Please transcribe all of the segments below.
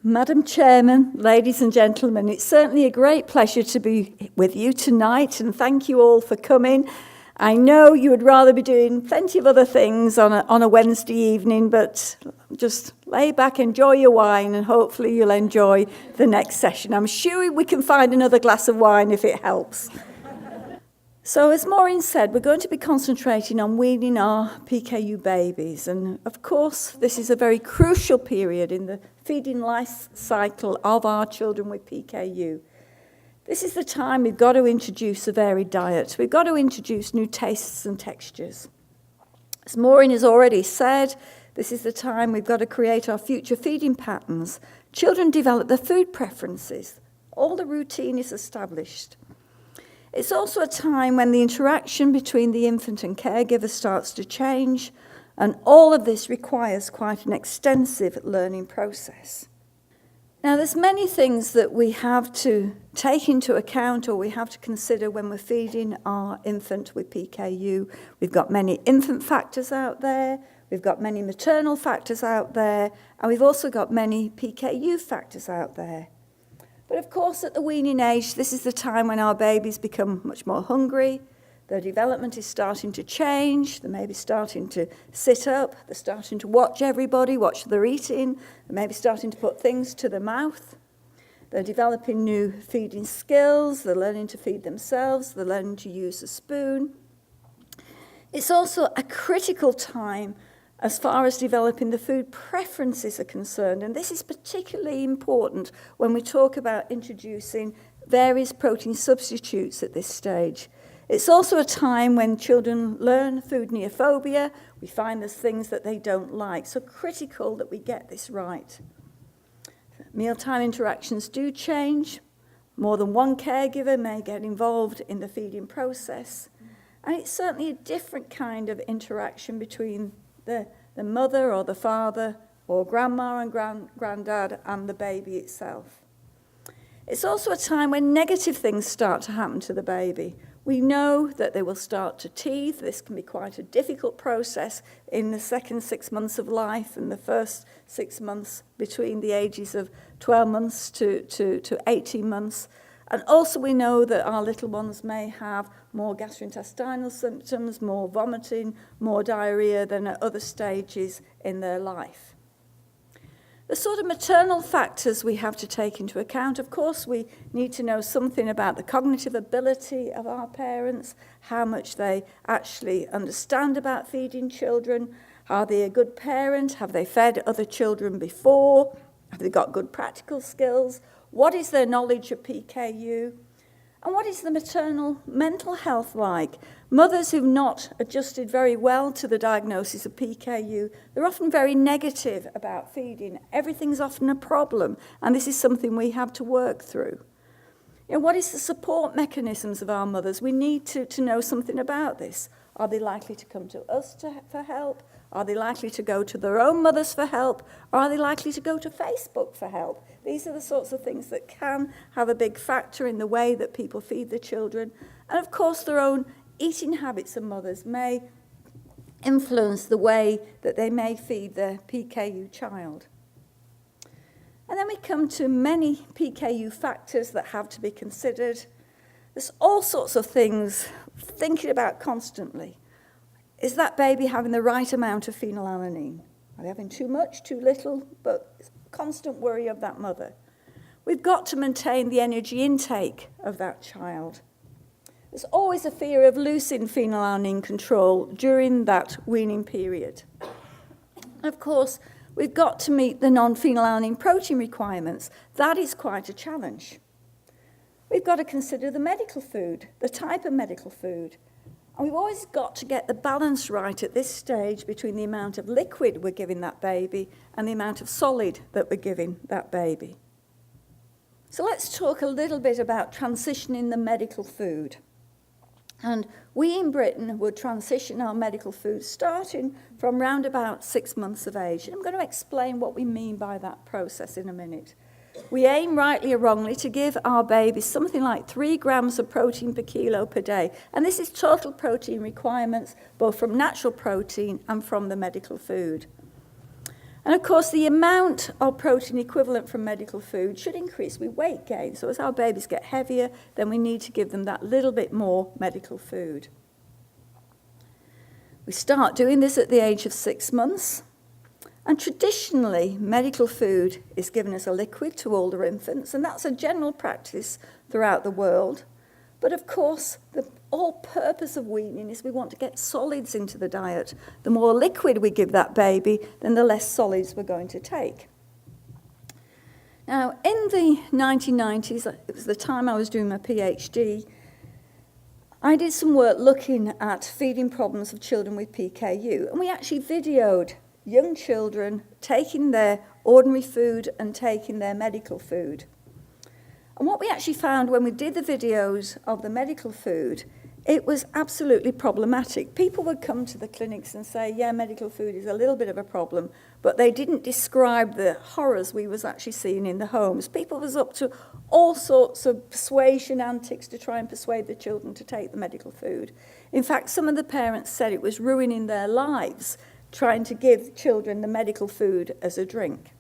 Madam Chairman, ladies and gentlemen, it's certainly a great pleasure to be with you tonight, and thank you all for coming. I know you would rather be doing plenty of other things on a Wednesday evening, but just lay back, enjoy your wine, and hopefully you'll enjoy the next session. I'm sure we can find another glass of wine if it helps. So as Maureen said, we're going to be concentrating on weaning our PKU babies. And of course, this is a very crucial period in the feeding life cycle of our children with PKU. This is the time we've got to introduce a varied diet. We've got to introduce new tastes and textures. As Maureen has already said, this is the time we've got to create our future feeding patterns. Children develop their food preferences. All the routine is established. It's also a time when the interaction between the infant and caregiver starts to change, and all of this requires quite an extensive learning process. Now, there's many things that we have to take into account or we have to consider when we're feeding our infant with PKU. We've got many infant factors out there, we've got many maternal factors out there, and we've also got many PKU factors out there. But of course, at the weaning age, this is the time when our babies become much more hungry, their development is starting to change, they may be starting to sit up, they're starting to watch everybody, watch their eating, they may be starting to put things to their mouth. They're developing new feeding skills, they're learning to feed themselves, they're learning to use a spoon. It's also a critical time as far as developing the food preferences are concerned, and this is particularly important when we talk about introducing various protein substitutes at this stage. It's also a time when children learn food neophobia. We find there's things that they don't like, so critical that we get this right. Mealtime interactions do change. More than one caregiver may get involved in the feeding process, and it's certainly a different kind of interaction between the mother or the father or grandma and granddad and the baby itself. It's also a time when negative things start to happen to the baby. We know that they will start to teeth. This can be quite a difficult process in the second 6 months of life and the first 6 months between the ages of 12 months to 18 months. And also we know that our little ones may have more gastrointestinal symptoms, more vomiting, more diarrhea than at other stages in their life. The sort of maternal factors we have to take into account, of course, we need to know something about the cognitive ability of our parents, how much they actually understand about feeding children. Are they a good parent? Have they fed other children before? Have they got good practical skills? What is their knowledge of PKU? And what is the maternal mental health like? Mothers who've not adjusted very well to the diagnosis of PKU, they're often very negative about feeding. Everything's often a problem, and this is something we have to work through. What is the support mechanisms of our mothers? We need to know something about this. Are they likely to come to us for help? Are they likely to go to their own mothers for help? Or are they likely to go to Facebook for help? These are the sorts of things that can have a big factor in the way that people feed their children. And of course, their own eating habits of mothers may influence the way that they may feed their PKU child. And then we come to many PKU factors that have to be considered. There's all sorts of things thinking about constantly. Is that baby having the right amount of phenylalanine? Are they having too much, too little? But it's a constant worry of that mother. We've got to maintain the energy intake of that child. There's always a fear of losing phenylalanine control during that weaning period. Of course, we've got to meet the non-phenylalanine protein requirements. That is quite a challenge. We've got to consider the medical food, the type of medical food. And we've always got to get the balance right at this stage between the amount of liquid we're giving that baby and the amount of solid that we're giving that baby. So let's talk a little bit about transitioning the medical food. And we in Britain would transition our medical food starting from around about 6 months of age. And I'm going to explain what we mean by that process in a minute. We aim, rightly or wrongly, to give our babies something like 3 grams of protein per kilo per day. And this is total protein requirements, both from natural protein and from the medical food. And of course, the amount of protein equivalent from medical food should increase with weight gain. So as our babies get heavier, then we need to give them that little bit more medical food. We start doing this at the age of 6 months. And traditionally, medical food is given as a liquid to older infants, and that's a general practice throughout the world. But of course, the whole purpose of weaning is we want to get solids into the diet. The more liquid we give that baby, then the less solids we're going to take. Now, in the 1990s, it was the time I was doing my PhD, I did some work looking at feeding problems of children with PKU, and we actually videoed young children taking their ordinary food and taking their medical food. And what we actually found when we did the videos of the medical food, it was absolutely problematic. People would come to the clinics and say, yeah, medical food is a little bit of a problem, but they didn't describe the horrors we was actually seeing in the homes. People was up to all sorts of persuasion antics to try and persuade the children to take the medical food. In fact, some of the parents said it was ruining their lives trying to give children the medical food as a drink.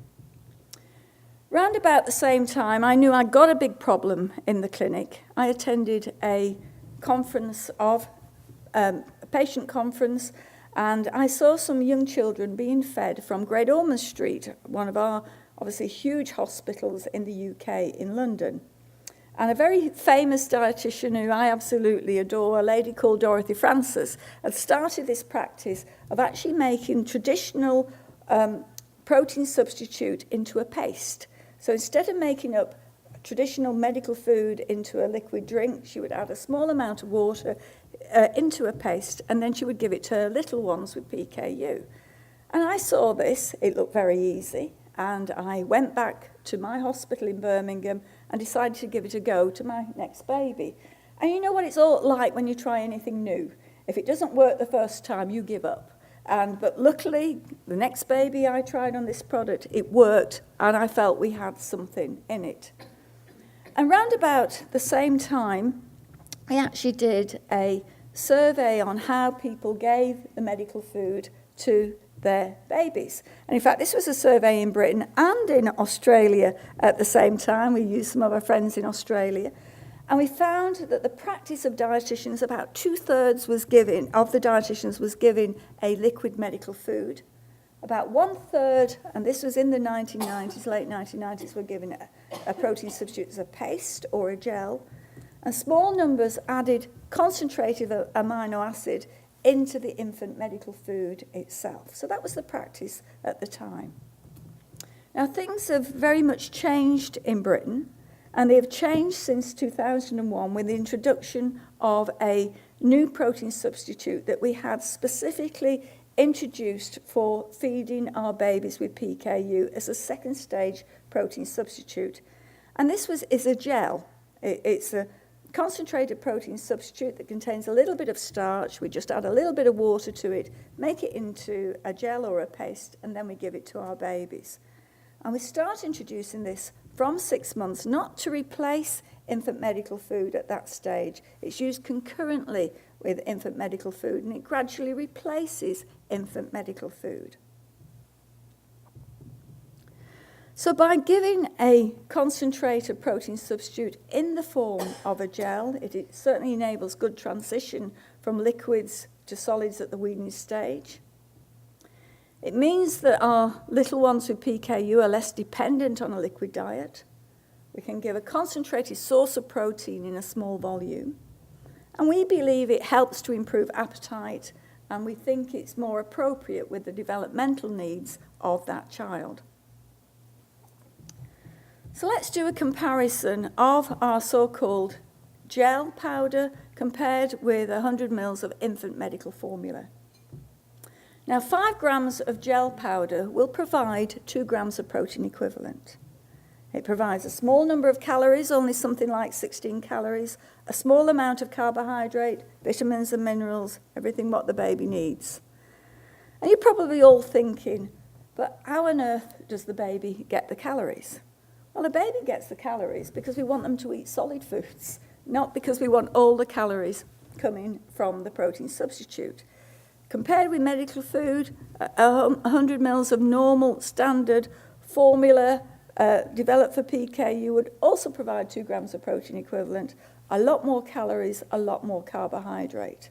Round about the same time, I knew I'd got a big problem in the clinic. I attended a conference a patient conference, and I saw some young children being fed from Great Ormond Street, one of our obviously huge hospitals in the UK in London. And a very famous dietitian who I absolutely adore, a lady called Dorothy Francis, had started this practice of actually making traditional protein substitute into a paste. So instead of making up traditional medical food into a liquid drink, she would add a small amount of water into a paste, and then she would give it to her little ones with PKU. And I saw this, it looked very easy, and I went back to my hospital in Birmingham and decided to give it a go to my next baby. And you know what it's all like when you try anything new. If it doesn't work the first time, you give up. But luckily, the next baby I tried on this product, it worked, and I felt we had something in it. And round about the same time, I actually did a survey on how people gave the medical food to their babies. And in fact, this was a survey in Britain and in Australia at the same time. We used some of our friends in Australia. And we found that the practice of dietitians, about 2/3 of the dietitians was giving a liquid medical food. About 1/3, and this was in the 1990s, late 1990s, were given a protein substitute as a paste or a gel. And small numbers added concentrated amino acid into the infant medical food itself. So that was the practice at the time. Now, things have very much changed in Britain. And they have changed since 2001 with the introduction of a new protein substitute that we had specifically introduced for feeding our babies with PKU as a second stage protein substitute. And this is a gel. It's a concentrated protein substitute that contains a little bit of starch. We just add a little bit of water to it, make it into a gel or a paste, and then we give it to our babies. And we start introducing this from 6 months, not to replace infant medical food at that stage. It's used concurrently with infant medical food, and it gradually replaces infant medical food. So by giving a concentrated protein substitute in the form of a gel, it certainly enables good transition from liquids to solids at the weaning stage. It means that our little ones with PKU are less dependent on a liquid diet. We can give a concentrated source of protein in a small volume. And we believe it helps to improve appetite, and we think it's more appropriate with the developmental needs of that child. So let's do a comparison of our so-called gel powder compared with 100 ml of infant medical formula. Now, 5 grams of gel powder will provide 2 grams of protein equivalent. It provides a small number of calories, only something like 16 calories, a small amount of carbohydrate, vitamins and minerals, everything what the baby needs. And you're probably all thinking, but how on earth does the baby get the calories? Well, the baby gets the calories because we want them to eat solid foods, not because we want all the calories coming from the protein substitute. Compared with medical food, 100 mils of normal standard formula developed for PKU would also provide 2 grams of protein equivalent, a lot more calories, a lot more carbohydrate.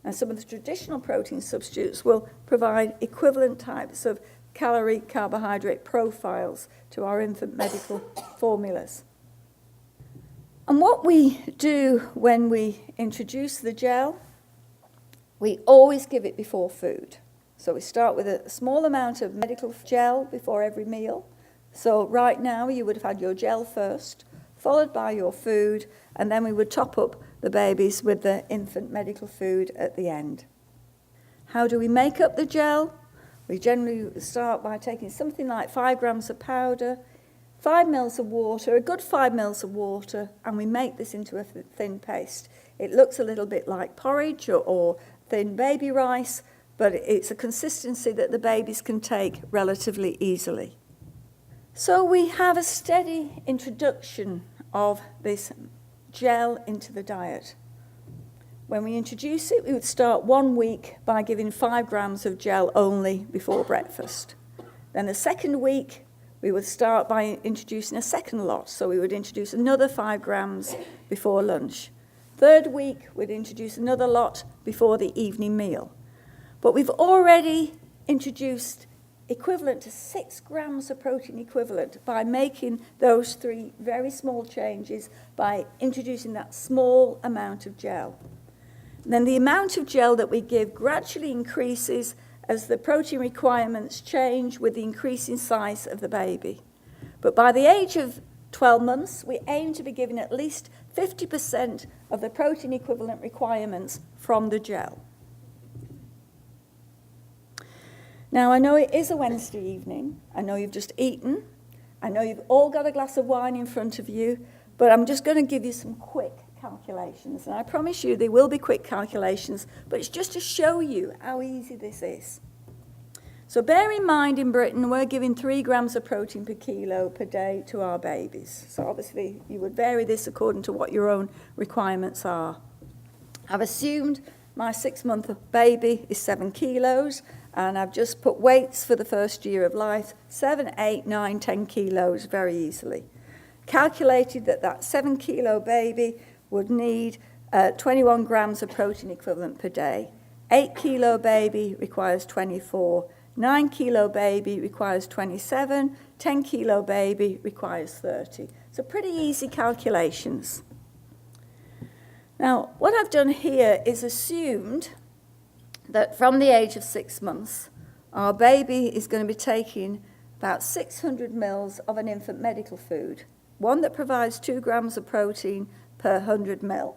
And some of the traditional protein substitutes will provide equivalent types of calorie carbohydrate profiles to our infant medical formulas. And what we do when we introduce the gel, we always give it before food. So we start with a small amount of medical gel before every meal. So right now you would have had your gel first, followed by your food, and then we would top up the babies with the infant medical food at the end. How do we make up the gel? We generally start by taking something like 5 grams of powder, 5 mils of water, a good 5 mils of water, and we make this into a thin paste. It looks a little bit like porridge or thin baby rice, but it's a consistency that the babies can take relatively easily. So we have a steady introduction of this gel into the diet. When we introduce it, we would start 1 week by giving 5 grams of gel only before breakfast. Then the second week, we would start by introducing a second lot. So we would introduce another 5 grams before lunch. Third week, we'd introduce another lot before the evening meal. But we've already introduced equivalent to 6 grams of protein equivalent by making those 3 very small changes by introducing that small amount of gel. And then the amount of gel that we give gradually increases as the protein requirements change with the increasing size of the baby. But by the age of 12 months, we aim to be giving at least 50% of the protein equivalent requirements from the gel. Now, I know it is a Wednesday evening. I know you've just eaten. I know you've all got a glass of wine in front of you, but I'm just going to give you some quick calculations. And I promise you they will be quick calculations, but it's just to show you how easy this is. So bear in mind, in Britain, we're giving 3 grams of protein per kilo per day to our babies. So obviously, you would vary this according to what your own requirements are. I've assumed my 6-month baby is 7 kilos, and I've just put weights for the first year of life, 7, 8, 9, 10 kilos very easily. Calculated that 7-kilo baby would need 21 grams of protein equivalent per day. 8-kilo baby requires 24. 9-kilo baby requires 27. 10-kilo baby requires 30. So pretty easy calculations. Now, what I've done here is assumed that from the age of 6 months, our baby is going to be taking about 600 mils of an infant medical food, one that provides 2 grams of protein per 100 mil.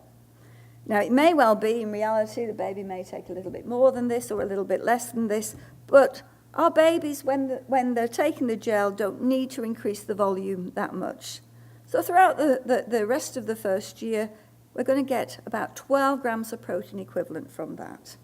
Now, it may well be, in reality, the baby may take a little bit more than this or a little bit less than this, but our babies, when they're taking the gel, don't need to increase the volume that much. So throughout the rest of the first year, we're going to get about 12 grams of protein equivalent from that.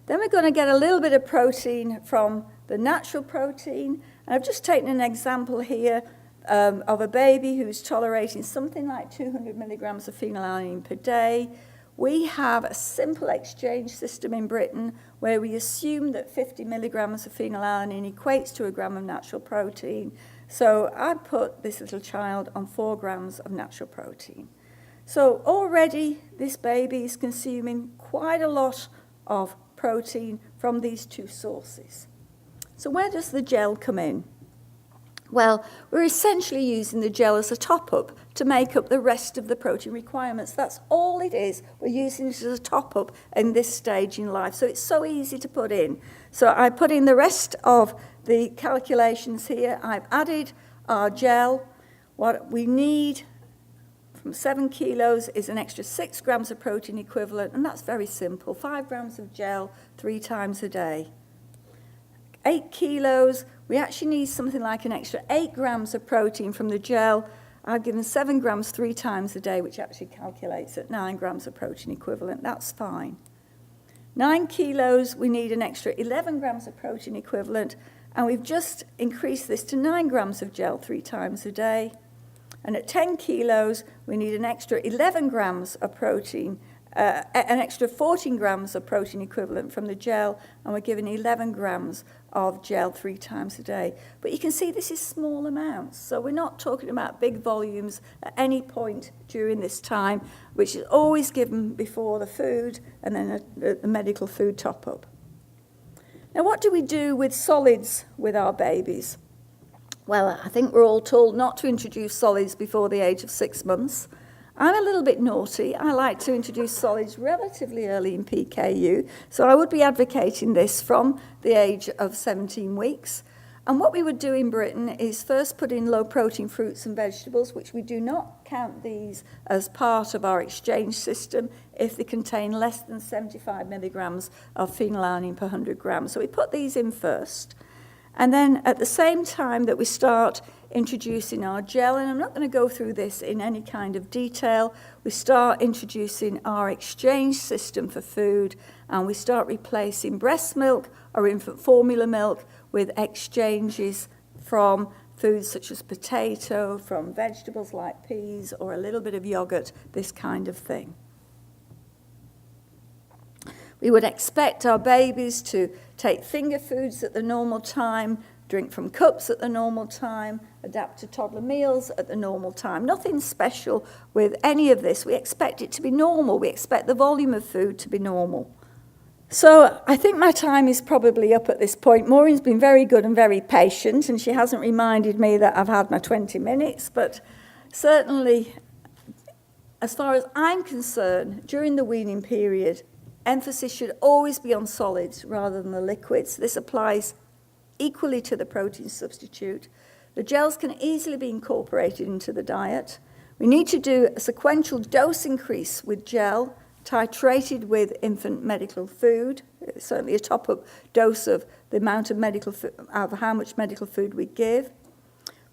Then we're going to get a little bit of protein from the natural protein. And I've just taken an example here of a baby who's tolerating something like 200 milligrams of phenylalanine per day. We have a simple exchange system in Britain where we assume that 50 milligrams of phenylalanine equates to a gram of natural protein. So I put this little child on 4 grams of natural protein. So already this baby is consuming quite a lot of protein from these 2 sources. So where does the gel come in? Well, we're essentially using the gel as a top-up to make up the rest of the protein requirements. That's all it is. We're using it as a top-up in this stage in life. So it's so easy to put in. So I put in the rest of the calculations here. I've added our gel. What we need from 7 kilos is an extra 6 grams of protein equivalent, and that's very simple. 5 grams of gel 3 times a day. 8 kilos, we actually need something like an extra 8 grams of protein from the gel. I've given 7 grams 3 times a day, which actually calculates at 9 grams of protein equivalent. That's fine. 9 kilos, we need an extra 11 grams of protein equivalent, and we've just increased this to 9 grams of gel 3 times a day. And at 10 kilos, we need an extra 11 grams of protein an extra 14 grams of protein equivalent from the gel, and we're giving 11 grams of gel 3 times a day. But you can see this is small amounts, so we're not talking about big volumes at any point during this time, which is always given before the food and then a medical food top-up. Now, what do we do with solids with our babies? Well, I think we're all told not to introduce solids before the age of 6 months. I'm a little bit naughty. I like to introduce solids relatively early in PKU, so I would be advocating this from the age of 17 weeks. And what we would do in Britain is first put in low-protein fruits and vegetables, which we do not count these as part of our exchange system if they contain less than 75 milligrams of phenylalanine per 100 grams. So we put these in first. And then at the same time that we start introducing our gel, and I'm not going to go through this in any kind of detail, we start introducing our exchange system for food, and we start replacing breast milk or infant formula milk with exchanges from foods such as potato, from vegetables like peas, or a little bit of yogurt, this kind of thing. We would expect our babies to take finger foods at the normal time, drink from cups at the normal time, adapt to toddler meals at the normal time. Nothing special with any of this. We expect it to be normal. We expect the volume of food to be normal. So I think my time is probably up at this point. Maureen's been very good and very patient, and she hasn't reminded me that I've had my 20 minutes, but certainly, as far as I'm concerned, during the weaning period, emphasis should always be on solids rather than the liquids. This applies equally to the protein substitute. The gels can easily be incorporated into the diet. We need to do a sequential dose increase with gel, titrated with infant medical food, certainly a top-up dose of the amount of how much medical food we give.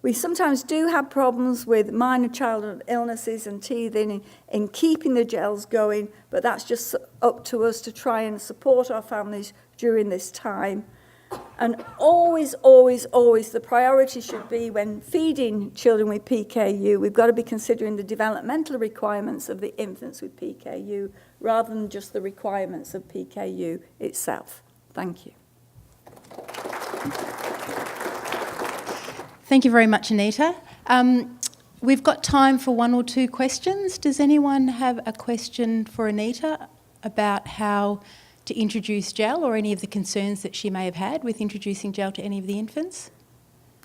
We sometimes do have problems with minor childhood illnesses and teething in keeping the gels going, but that's just up to us to try and support our families during this time. And always, always, always the priority should be when feeding children with PKU, we've got to be considering the developmental requirements of the infants with PKU rather than just the requirements of PKU itself. Thank you. Thank you very much, Anita. We've got time for 1 or 2 questions. Does anyone have a question for Anita about how to introduce gel or any of the concerns that she may have had with introducing gel to any of the infants?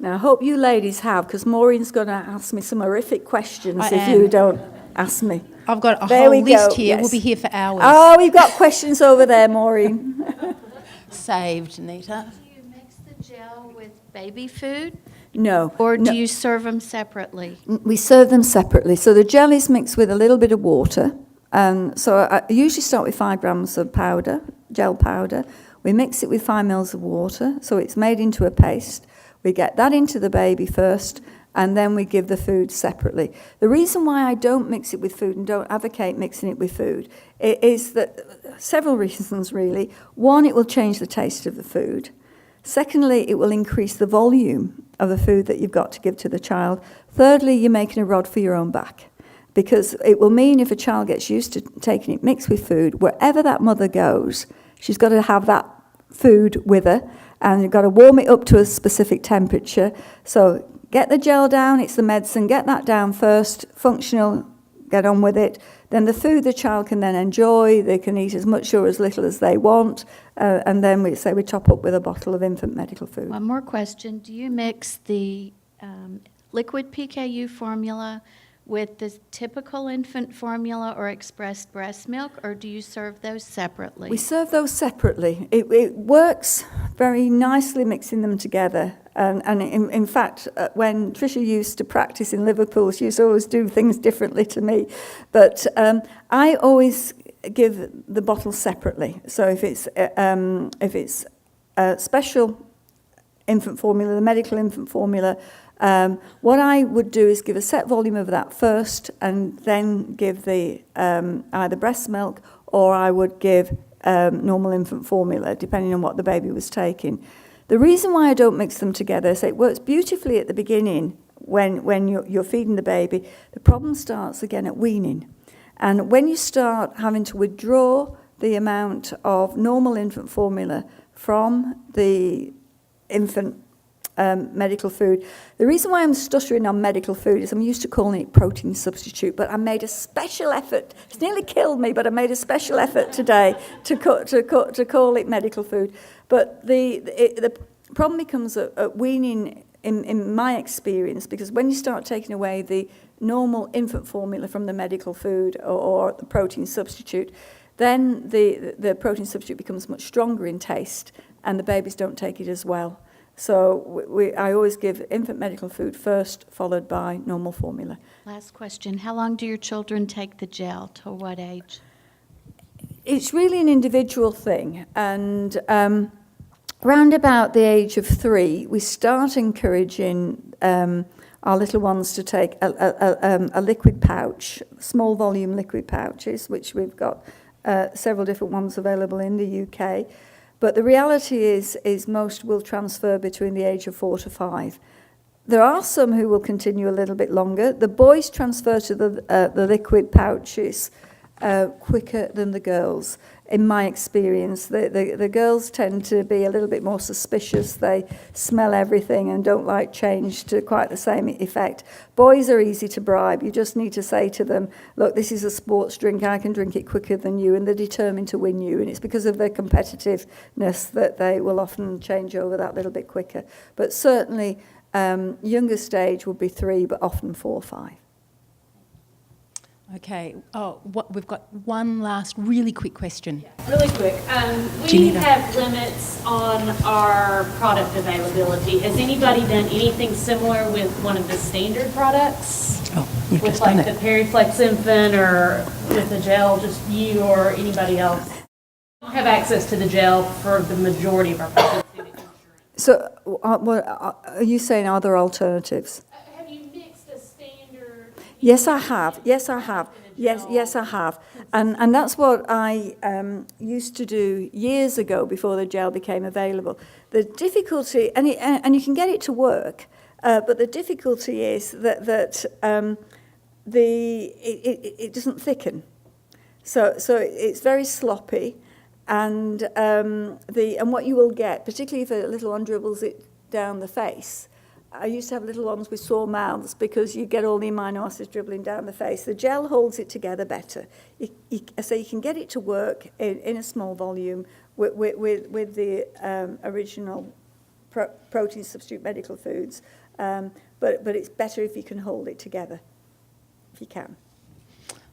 Now, I hope you ladies have, because Maureen's going to ask me some horrific questions if you don't ask me. I've got a whole list here. Yes. We'll be here for hours. Oh, we've got questions over there, Maureen. Saved, Anita. Do you mix the gel with baby food? No. Or do you serve them separately? We serve them separately. So the gel is mixed with a little bit of water. So I usually start with 5 grams of powder, gel powder. We mix it with 5 mils of water, so it's made into a paste. We get that into the baby first, and then we give the food separately. The reason why I don't mix it with food and don't advocate mixing it with food is that several reasons, really. One, it will change the taste of the food. Secondly, it will increase the volume of the food that you've got to give to the child. Thirdly, you're making a rod for your own back, because it will mean if a child gets used to taking it mixed with food, wherever that mother goes, she's got to have that food with her, and you've got to warm it up to a specific temperature. So get the gel down, it's the medicine, get that down first, functional, get on with it. Then the food the child can then enjoy, they can eat as much or as little as they want, and then we top up with a bottle of infant medical food. One more question. Do you mix the liquid PKU formula with the typical infant formula or expressed breast milk, or do you serve those separately? We serve those separately. It works very nicely mixing them together. And in fact, when Tricia used to practice in Liverpool, she used to always do things differently to me. But I always give the bottles separately. So if it's a special infant formula, the medical infant formula, what I would do is give a set volume of that first and then give the either breast milk or I would give normal infant formula, depending on what the baby was taking. The reason why I don't mix them together is it works beautifully at the beginning when you're feeding the baby. The problem starts again at weaning. And when you start having to withdraw the amount of normal infant formula from the infant medical food. The reason why I'm stuttering on medical food is I'm used to calling it protein substitute, but I made a special effort. It's nearly killed me, but I made a special effort today to call it medical food. But the problem becomes at weaning, in my experience, because when you start taking away the normal infant formula from the medical food or the protein substitute, then the protein substitute becomes much stronger in taste, and the babies don't take it as well. So I always give infant medical food first, followed by normal formula. Last question. How long do your children take the gel? Till what age? It's really an individual thing. And round about the age of 3, we start encouraging our little ones to take a liquid pouch, small volume liquid pouches, which we've got several different ones available in the UK. But the reality is most will transfer between the age of 4 to 5. There are some who will continue a little bit longer. The boys transfer to the liquid pouches quicker than the girls. In my experience, the girls tend to be a little bit more suspicious. They smell everything and don't like change to quite the same effect. Boys are easy to bribe. You just need to say to them, look, this is a sports drink. I can drink it quicker than you, and they're determined to win you. And it's because of their competitiveness that they will often change over that little bit quicker. But certainly, youngest age would be 3, but often 4 or 5. Okay. We've got one last really quick question. Really quick. We have limits on our product availability. Has anybody done anything similar with one of the standard products? Oh, you've with just done like it. the Periflex Infant or with the gel, just you or anybody else? We don't have access to the gel for the majority of our patients. So are you saying are there alternatives? Have you mixed a standard? Yes, I have. Yes, I have. Yes, I have. And that's what I used to do years ago before the gel became available. The difficulty, and you can get it to work, but the difficulty is that it doesn't thicken. So it's very sloppy, and what you will get, particularly if a little one dribbles it down the face. I used to have little ones with sore mouths because you get all the amino acids dribbling down the face. The gel holds it together better. So you can get it to work in a small volume with the original protein substitute medical foods, but it's better if you can hold it together, if you can.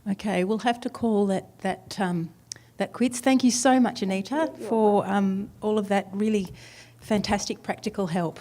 Okay, we'll have to call that quits. Thank you so much, Anita, for all of that really fantastic practical help.